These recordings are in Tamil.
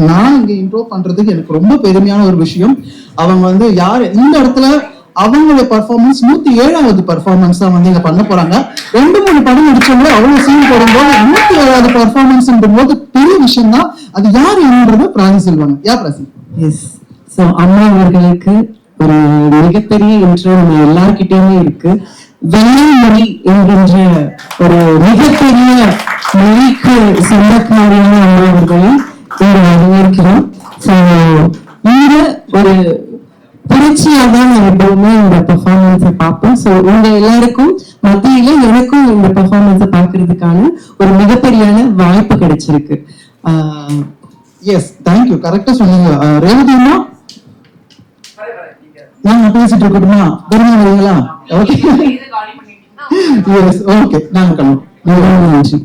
நான் இங்க இன்ட்ரோ பண்றதுக்கு எனக்கு ரொம்ப பெருமையான ஒரு விஷயம். அவங்க வந்து யாரு இந்த இடத்துல அவங்களுடைய பர்ஃபார்மன்ஸ் 107வது பர்ஃபார்மன்ஸ் தான் வந்து இங்க பண்ண போறாங்க. 2-3 படம் நடிச்சவங்க அவ்வளவு சீன் போடும்போது 107வது பர்ஃபார்மன்ஸ் போது பெரிய விஷயம் தான். அது யார் என்னன்றது பிராணி செல்வாங்க. யார் பிராசி? எஸ். ஸோ அம்மா அவர்களுக்கு ஒரு மிகப்பெரிய இன்ட்ரோ நம்ம எல்லார்கிட்டயுமே இருக்கு. வெள்ளை மொழி என்கின்ற ஒரு மிகப்பெரிய மொழிக்கு சொந்தக்காரியான அம்மா அவர்களும் இங்க வரவேற்கிறோம். ஸோ இந்த ஒரு புரட்சியாக தான் நான் எப்பவுமே இந்த பெர்ஃபார்மன்ஸை பார்ப்போம். ஸோ உங்க எல்லாருக்கும் மத்தியில எனக்கும் இந்த பெர்ஃபார்மன்ஸை பார்க்கறதுக்கான ஒரு மிகப்பெரியான வாய்ப்பு கிடைச்சிருக்கு. Yes, thank you. கரெக்டா சொன்னீங்க ரேவதி அம்மா. நாங்க பேசிட்டு இருக்கட்டுமா? வருவீங்களா? ஓகே, எஸ், ஓகே, நாங்க கிளம்புறோம். நன்றி.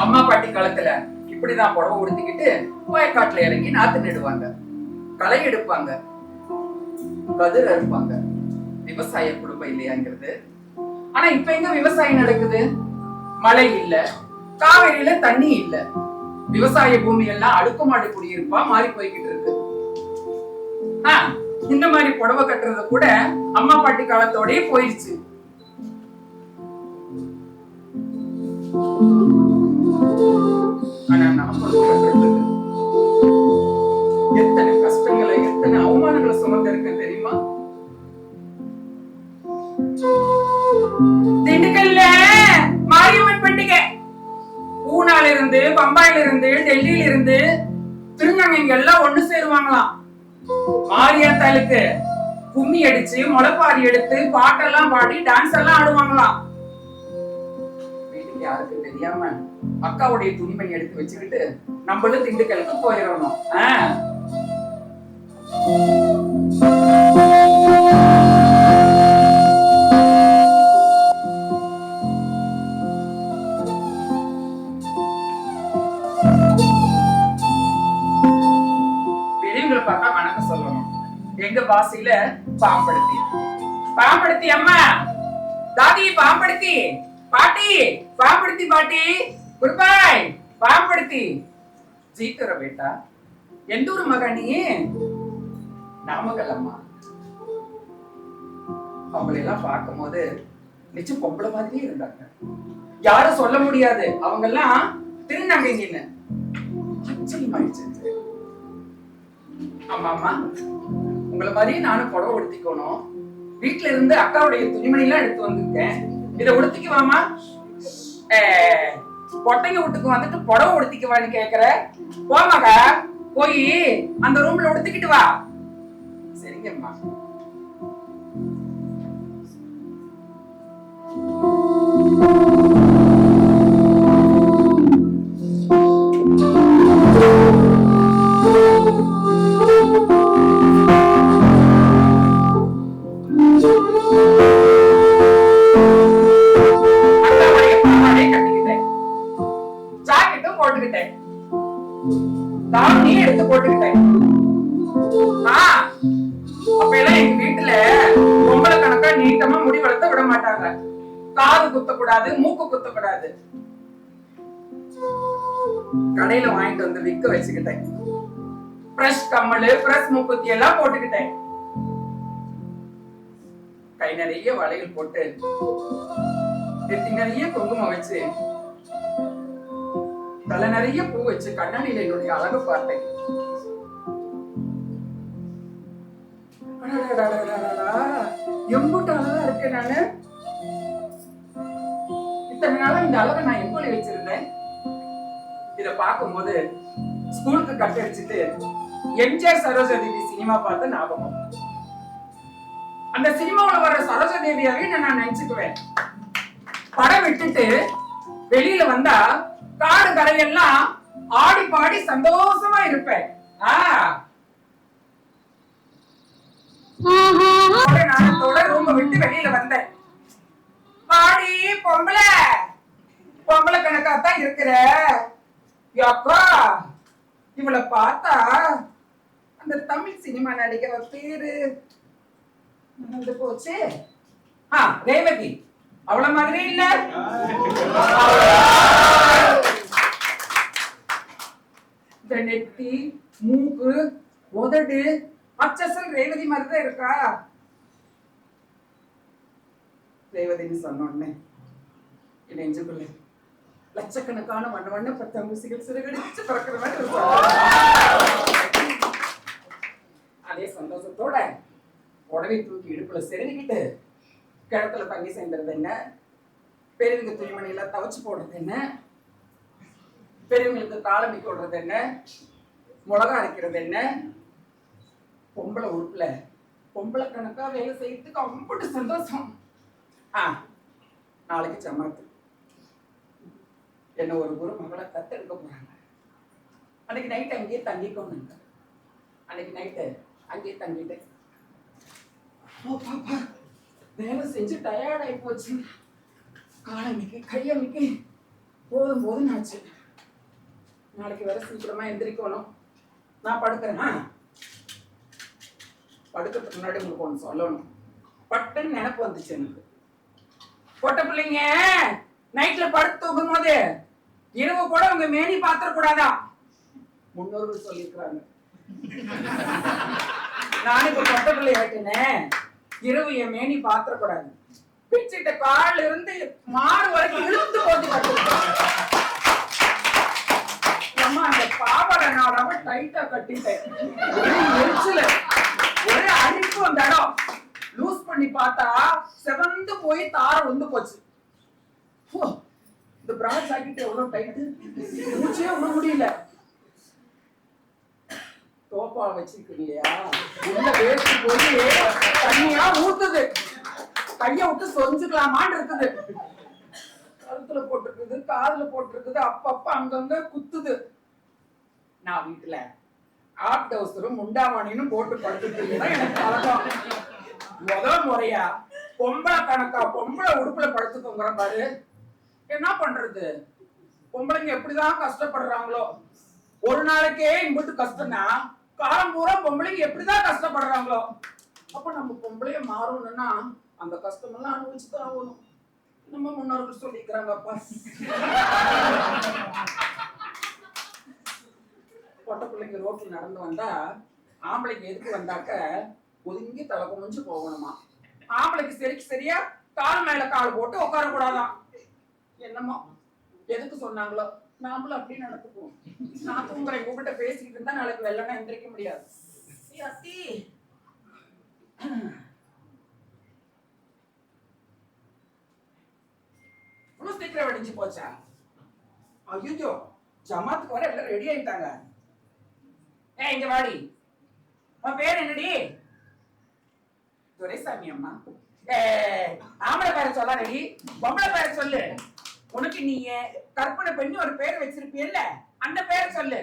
அம்மா பாட்டி காலத்துல இப்படிதான் புடவை உடுத்திக்கிட்டு வயக்காட்டுல இறங்கி நாத்து நடுவாங்க, களை எடுப்பாங்க, கதிர் அறுப்பாங்க. விவசாய குடும்பம் இல்லையாங்கிறது. ஆனா இப்ப எங்க விவசாயம் நடக்குது? மழை இல்ல, காவிரியில தண்ணி இல்ல, விவசாய பூமி எல்லாம் அடுக்குமாடி குடியிருப்பா மாறி போய்கிட்டு இருக்கு. இந்த மாதிரி புடவை கட்டுறது கூட அம்மா பாட்டி காலத்தோடய போயிடுச்சு. ஆனா நாம எத்தனை கஷ்டங்களை எத்தனை அவமானங்களை சுமந்திருக்க தெரியுமா? திண்டுக்கல்ல மாரியம்மன் பண்டிகை பூனால இருந்து, பம்பாயில இருந்து, டெல்லியில இருந்து திருநங்கைங்க எல்லாம் ஒண்ணு சேருவாங்களாம். மாரியாத்தாளுக்கு கும்மி அடிச்சு முளைப்பாரி எடுத்து பாட்டெல்லாம் பாடி டான்ஸ் எல்லாம் ஆடுவாங்களாம். வீட்டுக்கு யாருக்கும் தெரியாம அக்காவுடைய துணிமணி எடுத்து வச்சுக்கிட்டு நம்மளும் திண்டுக்கலுக்கு போயிடணும். பெரியவங்களை பார்த்தா வணக்கம் சொல்லணும். எங்க பாசையில பாம்படுத்தி பாம்படுத்தி அம்மா, தாதி பாம்படுத்தி, பாட்டி பாம்படுத்தி, பாட்டி குருபாய் பாம்படுத்தி. ஜீக்கர பேட்டா எந்த ஊர் மகா நீ? நாமக்கல் அம்மா. அவங்களை எல்லாம் பார்க்கும் போது நிச்சயம் பொம்பளை மாதிரியே இருந்தாங்க. யாரும் சொல்ல முடியாது அவங்க எல்லாம் திருநங்கைங்கன்னு. ஆச்சரியமாயிடுச்சு. ஆமா அம்மா, உங்களை மாதிரியே நானும் புடவை உடுத்திக்கணும். வீட்டுல இருந்து அக்காவுடைய துணிமணி எல்லாம் எடுத்து வந்திருக்கேன். இதை உடுத்திக்குவாமா? பொட்டைங்க வீட்டுக்கு வந்துட்டு புடவை உடுத்திக்குவான்னு கேக்குற? போமாக்கா, போய் அந்த ரூம்ல உடுத்திக்கிட்டு வா. சரிங்கம்மா. காது குத்தக்கூடாது, மூக்கு குத்தக்கூடாது. கடையில வாங்கிட்டு வந்து விக்க வச்சுக்கிட்டேன். பிரஷ் கம்மல், பிரஷ் மூக்குத்தி எல்லாம் போட்டுக்கிட்டேன். கை நிறைய வளையல் போட்டு நெத்தி நிறைய குங்குமம் வச்சு தலை நிறைய பூ வச்சு கண்ணாடியில என்னுடைய அழகு பார்த்தேன். எம்பூட்டு அழகா இருக்கேன் நானு. இத்தனை நாளா இந்த அழகை நான் எங்கோலி வச்சிருந்தேன். இத பார்க்கும்போது ஸ்கூலுக்கு கட் அடிச்சுட்டு எம்ஜிஆர் சரோஜாதேவி சினிமா பார்த்த ஞாபகம். அந்த சினிமாவுல வர்ற சரோஜாதேவியாவே நான் நினைச்சுக்குவேன். படம் விட்டுட்டு வெளியில வந்தா காடு கரையெல்லாம் ஆடி பாடி சந்தோஷமா இருப்பேன். நானத்தோட ரூம விட்டு வெளியில வந்தேன். பாடி பொம்பளை பொம்பளை கணக்காத்தான் இருக்கிற அக்கா. இவளை பார்த்தா அந்த தமிழ் சினிமா நடிகர் பேரு வந்து போச்சு. ரேவதி அவள மாதிரி இல்ல. இந்த நெத்தி மூக்கு உதடு அச்சசல் ரேவதி மாதிரிதான் இருக்கா. ரேவதின்னு சொன்னோடனே என் நெஞ்சுக்குள்ள லட்சக்கணக்கான வண்ண வண்ண பட்டாம்பூசிகள் சிறுகடிச்சு பறக்கிற மாதிரி அதே சந்தோஷத்தோட உடவை தூக்கி இடுப்புல செருகிட்டு கிணத்துல தண்ணி சேர்ந்துறது என்ன, பெரியவங்க துணிமணி எல்லாம் தவச்சு போடுறது என்ன, பெரியவங்களுக்கு காலமி போடுறது என்ன, மிளகா அரைக்கிறது என்ன, பொம்பளை உறுப்புல பொம்பளை கணக்கா வேலை செய்யறதுக்கு அம்பட்டு சந்தோஷம். நாளைக்கு ஜமாத்து என்ன ஒரு குரு மகளை தத்தெடுக்க போறாங்க. அன்னைக்கு நைட் அங்கேயே தங்கிக்கோங்க. அன்னைக்கு நைட்டு அங்கேயே தங்கிட்டேன். வேலை செஞ்சு டயர்ட் ஆகி போச்சு. காலமிக்கு கையமிக்கு போதும் போதும் ஆச்சு. நாளைக்கு வேற சீக்கிரமா எந்திரிக்கணும். நான் படுக்கிறேன். படுக்கிறதுக்கு முன்னாடி உங்களுக்கு ஒன்று சொல்லணும். பட்டுன்னு நினைப்பு வந்துச்சு எனக்கு. பொட்ட பிள்ளைங்க நைட்ல படுத்து தூக்கும் போது இரவு கூட உங்க மேனி பாத்திர கூடாதா முன்னோர்கள் சொல்லியிருக்கிறாங்க. நான் இப்ப பொட்ட பிள்ளை ஆயிட்டேனே, இரவு என் மேனி பாத்திர கூடாது. பிச்சிட்ட கால இருந்து மாறு வரைக்கும் இழுத்து போட்டு கட்டிருக்காங்க. அந்த பாவாடை நான் ரொம்ப டைட்டா கட்டிட்டேன். ஒரே எரிச்சல ஒரே அரிப்பு அந்த இடம் லூஸ் பண்ணி பார்த்தா செவந்து போய் தாரம் வந்து போச்சு. இந்த பிரா ஜாக்கெட் எவ்வளவு டைட்டு, மூச்சே விட முடியல. தோப்பால் வச்சிருக்கீங்க இல்லையா, உள்ள வேஸ்ட் போய் தண்ணியா ஊத்துது. கைய விட்டு சொரிஞ்சுக்கலாமான்னு இருக்குது. கழுத்துல போட்டிருக்குது, காதுல போட்டிருக்குது, அப்பப்ப அங்கங்க குத்துது. நான் வீட்டுல ஆப் டவுசரும் முண்டாமணின்னு போட்டு படுத்துட்டு எனக்கு பழக்கம். முதல் முறையா பொம்பளை கணக்கா பொம்பளை உடுப்புல படுத்துக்கோங்கிற பாரு. என்ன பண்றது, பொம்பளைங்க எப்படிதான் கஷ்டப்படுறாங்களோ. ஒரு நாளைக்கே இங்கிட்டு கஷ்டம்னா காலம் பூரா பொம்பளைங்க எப்படிதான் கஷ்டப்படுறாங்களோ. அப்ப நம்ம பொம்பளைய மாறணும்னா அந்த கஷ்டம் எல்லாம் அனுபவிச்சுதான் ஆகணும். நம்ம முன்னோர்கள் சொல்லிக்கிறாங்கப்பா. பொட்ட பிள்ளைங்க ரோட்ல நடந்து வந்தா ஆம்பளைக்கு எதுக்கு வந்தாக்க ஒதுங்கி தலை குமிஞ்சு போகணுமா. ஆம்பளைக்கு சரியா கால் மேல கால் போட்டு உட்கார கூடாதான். என்னமோ எதுக்கு சொன்னாங்களோ, நாமளும் அப்படின்னு நடத்துக்குவோம். நான் தூங்குறேன் உங்ககிட்ட பேசிக்கிட்டு இருந்தா நாளைக்கு வெள்ளனா எந்திரிக்க முடியாது. இவ்வளவு சீக்கிரம் வெடிஞ்சு போச்சா? ஐயோ, ஜமாத்துக்கு வர எல்லாம் ரெடி ஆயிட்டாங்க. இங்க வாடி, உன் பேர் என்னடி? துரைசாமி அம்மா. ஆம்பளை பேரை சொல்லாதடி, பொம்பளை பேரை சொல்லு. உனக்கு நீ கற்பனை பண்ணி ஒரு பேர் வச்சிருப்பியல்ல, அந்த பேரை சொல்லு.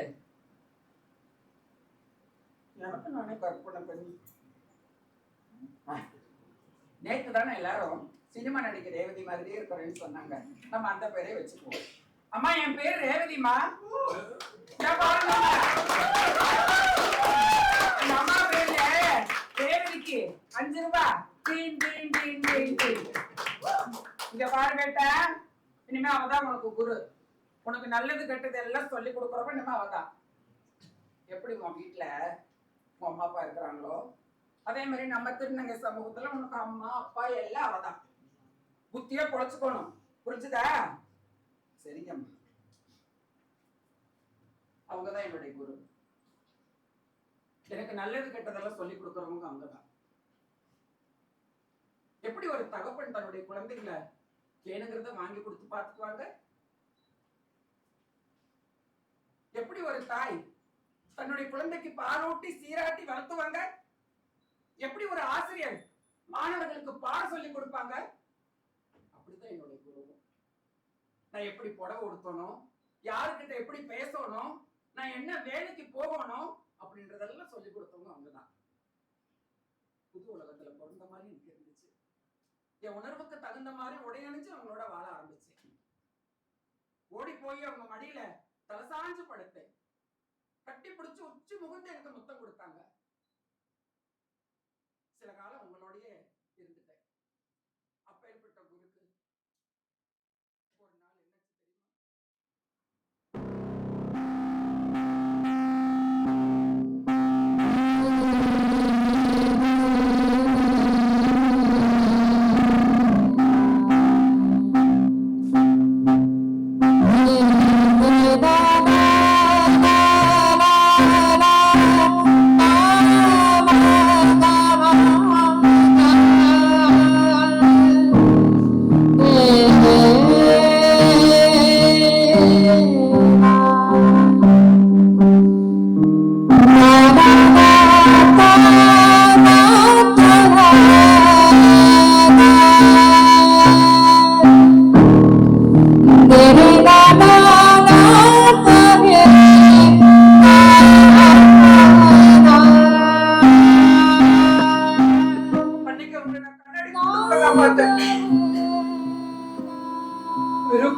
எனக்கு நானே கற்பனை பண்ணி. நேற்று தானே எல்லாரும் சினிமா நடிகை ரேவதி மாதிரியே இருக்கிறேன்னு சொன்னாங்க. நம்ம அந்த பேரே வச்சுக்குவோம். அம்மா என் பேர் ரேவதிமா. அம்மா பேர்ல ரேவதிக்கு 5 ரூபாய். இங்க பாரு கேட்ட, இனிமே அவதான் உனக்கு குரு. உனக்கு நல்லது கெட்டது எல்லாம் சொல்லி கொடுக்குறப்ப இனிமே அவதான். எப்படி உன் வீட்டுல உன் அம்மா அப்பா இருக்கிறாங்களோ அதே மாதிரி நம்ம திருநங்கை சமூகத்துல உனக்கு அம்மா அப்பா எல்லாம் அவதான். புத்தியா பொழைச்சுக்கணும், புரிஞ்சுதா? சரிங்கம்மா. அவங்கதான் என்னுடைய குரு. எனக்கு நல்லது கெட்டதெல்லாம் சொல்லி கொடுக்கறவங்க அவங்கதான். எப்படி ஒரு தகப்பன் தன்னுடைய குழந்தைகளை வேணுங்கிறத வாங்கி கொடுத்து பார்த்துக்குவாங்க, எப்படி ஒரு தாய் தன்னுடைய குழந்தைக்கு பாலூட்டி சீராட்டி வளர்த்துவாங்க, எப்படி ஒரு ஆசிரியர் மாணவர்களுக்கு பாடம் சொல்லி கொடுப்பாங்க, அப்படிதான் என்னுடைய குருவும். நான் எப்படி புடவை உடுத்தணும், யாருக்கிட்ட எப்படி பேசணும், நான் என்ன வேலைக்கு போகணும் அப்படின்றதெல்லாம் சொல்லி கொடுத்தவங்க அவங்கதான். புது உலகத்துல பிறந்த மாதிரி எனக்கு இருந்துச்சு. என் உணர்வுக்கு தகுந்த மாதிரி உடையணிஞ்சு அவங்களோட வாழ ஆரம்பிச்சேன். ஓடி போய் அவங்க மடியில தலசாஞ்சு படுத்தேன். கட்டி பிடிச்சு உச்சி முகந்து எனக்கு முத்தம் கொடுத்தாங்க. சில காலம் உங்களோடய இருந்துட்டேன். அப்பேற்பட்ட குருக்கு ஒரு நாள் என்னாச்சு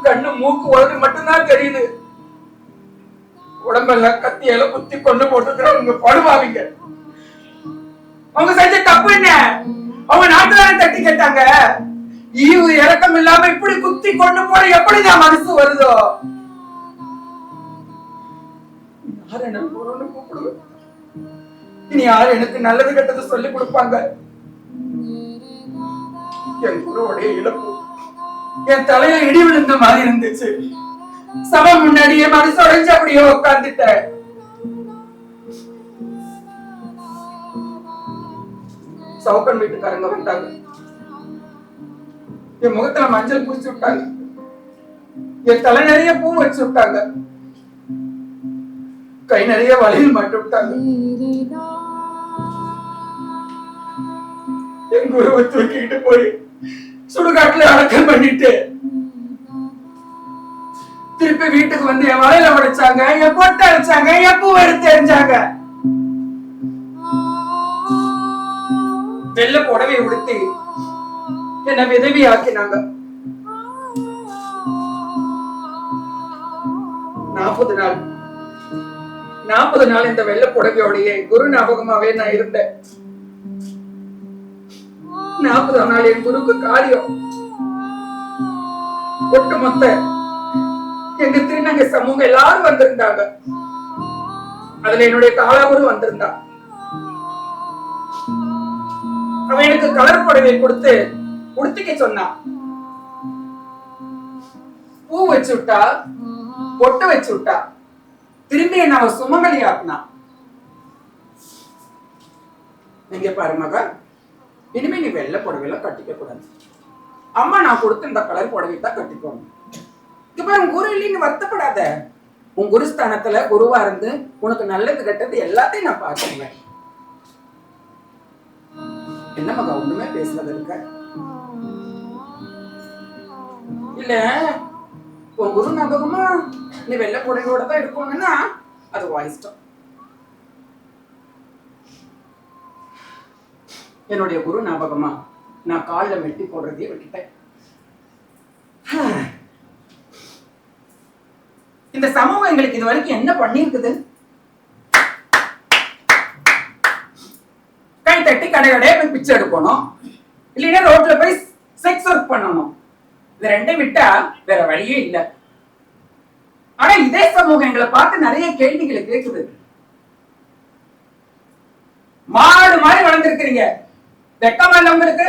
கண்ணு மூக்கு உதடு மட்டும்தான் தெரியுது. உடம்பெல்லாம் கத்தியால குத்தி கொண்டு போட்டுக்கிறவங்க படுவாங்க. அவங்க செஞ்ச தப்பு என்ன? அவங்க நாட்டுல தட்டி கேட்டாங்க. ஈவு இறக்கம் இல்லாம இப்படி குத்தி கொண்டு போற எப்படிதான் மனசு வருதோ? யார் என்ன குருன்னு கூப்பிடுவேன்? இனி யார் எனக்கு நல்லது கெட்டது சொல்லி கொடுப்பாங்க? என் குருவுடைய இழப்பு என் தலையில இடி விழுந்த மாதிரி இருந்துச்சு. சபை முன்னாடியே மனசு உடைஞ்சு அப்படியே உட்கார்ந்துட்டேன். சவுக்கன் வீட்டுக்காரங்க வந்தாங்க. என் முகத்துல மஞ்சள் பூசி விட்டாங்க. என் தலை நிறைய பூ வச்சு விட்டாங்க. கை நிறைய வளையல் மாட்டி விட்டாங்க. என் குருவை தூக்கிட்டு போய் சுடுகாட்டுல அடக்கம் பண்ணிட்டு திருப்பி வீட்டுக்கு வந்து என் வளையல உடைச்சாங்க, என் பொட்டை அடிச்சாங்க, என் பூ எடுத்து எறிஞ்சாங்க. வெள்ள புடவை உடுத்தி என்ன விதவி ஆக்கினாங்க. 40 நாள் இந்த வெள்ள புடவையோடைய குரு ஞாபகமாவே நான் இருந்தேன். 40 நாள் என் குருக்கு காரியம். ஒட்டுமொத்த எங்க திருநங்கை சமூகம் எல்லாரும் வந்திருந்தாங்க. அதுல என்னுடைய காலாவூரும் வந்திருந்தா. அவன் எனக்கு கலர் புடவை கொடுத்து உடுத்திக்க சொன்னான். பூ வச்சு விட்டா, பொட்டு வச்சு விட்டா. திரும்பி என்ன அவன் சுமங்கலி ஆக்குனா. நீங்க பாரு மகா, இனிமே நீ வெள்ளை புடவையெல்லாம் கட்டிக்க கூடாது. அம்மா நான் கொடுத்த இந்த கலர் புடவை தான் கட்டிக்கோங்க. இப்ப உன் குரு இல்லைன்னு வருத்தப்படாத. உன் குருஸ்தானத்துல குருவா இருந்து உனக்கு நல்லது கெட்டது எல்லாத்தையும் நான் பார்த்துக்குவேன். என்ன மகா ஒண்ணுமே பேசுறது இருக்க? இல்ல உன் குரு ஞாபகமா நீ வெள்ளை புடவையோட தான் இருக்கணும்னா அது வாய்ஸ்டம். என்னுடைய குரு ஞாபகமா நான் காலில் மெட்டி போடுறதையே விட்டுட்டேன். இந்த சமூகம் எங்களுக்கு இது வரைக்கும் என்ன பண்ணிருக்குது? கை தட்டி கடையே போய் பிச்சை எடுக்கணும், இல்லைன்னா ரோட்ல போய் செக்ஸ் ஒர்க் பண்ணணும். இது ரெண்டையும் விட்டா வேற வழியே இல்லை. ஆனா இதே சமூகம் எங்களை பார்த்து நிறைய கேள்விகளை கேட்குது. மாடு மாதிரி வளர்ந்துருக்கிறீங்க, வெக்கமா இல்ல உங்களுக்கு?